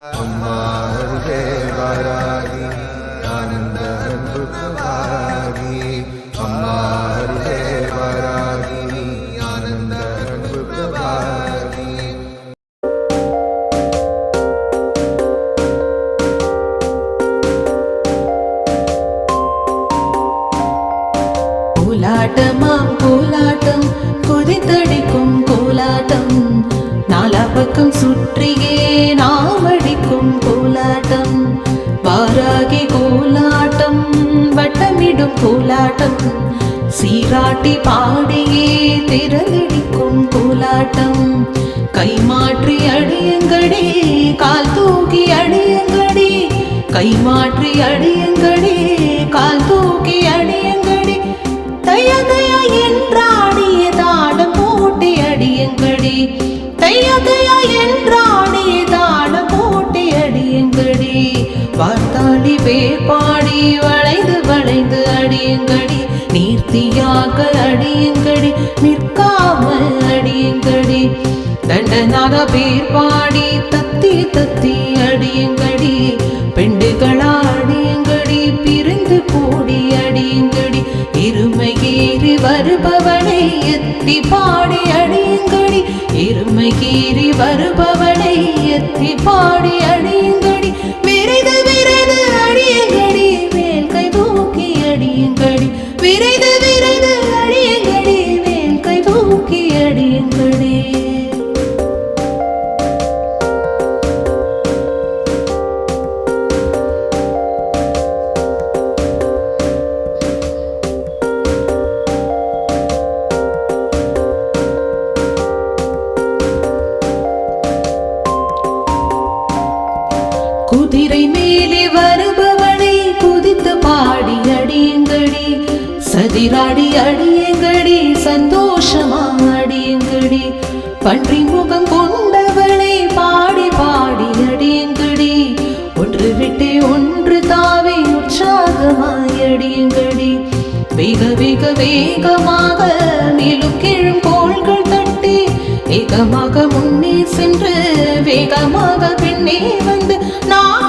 अम्मा हृदय वारागी आनंद प्रभागी अम्मा हृदय वारागी आनंद प्रभागी கோலாட்டமாம் கோலாட்டம் கொதித்தடிக்கும் கோலாட்டம் நாலா பக்கம் சுற்றியே நாம் அடிக்கும் கோலாட்டம் வாராகி கோலாட்டம் வட்டமிடும் கோலாட்டம் சீராட்டி பாடியே திரளடிக்கும் கோலாட்டம் கை மாற்றி அடியுங்கடி கால் தூக்கி அடியுங்கடி கை மாற்றி அடியுங்கடி கால் தூக்கி அடியுங்கடி தைய தைய என்றாடிய தாடம் போட்டி அடியுங்கடி தைய தைய என்றாடிய தாடம் போட்டி அடியுங்கடி வார்த்தாடி வேப்பாடி வளைந்து வளைந்து அடியுங்கடி நீர்த்தியாக அடியுங்கடி நிற்காமல் அடியுங்கடி தண்டனாக பேர்பாடி தத்தி தத்தி அடியுங்கடி பெண்டுகளா அடியுங்கடி பிரிந்து கூடி அடியுங்கடி இருமையேறி வருபவனை எத்தி பாடி அடியுங்கடி இருமையேறி வருபவனை எத்தி பாடி அடியுங்கடி விரைது விரைது அடியுங்கடி மேல் கை தூக்கி அடியுங்கடி விரைது விரைது அடியுங்கடி மேல் கை தூக்கி அடியுங்கடி குதிரை மேலே வருபவனை குதித்து பாடி அடியுங்கடி சதிராடி அடியுங்கடி சந்தோஷமா அடியுங்கடி பன்றி முகம் கொண்டவனை பாடி பாடி அடியுங்கடி ஒன்று விட்டு ஒன்று தாவி உற்சாகமாய் அடியுங்கடி வேக வேக வேகமாக மேலும் கீழும் கோள்கள் தட்டி வேகமாக முன்னே சென்று வேகமாக பின்னே வந்து நாக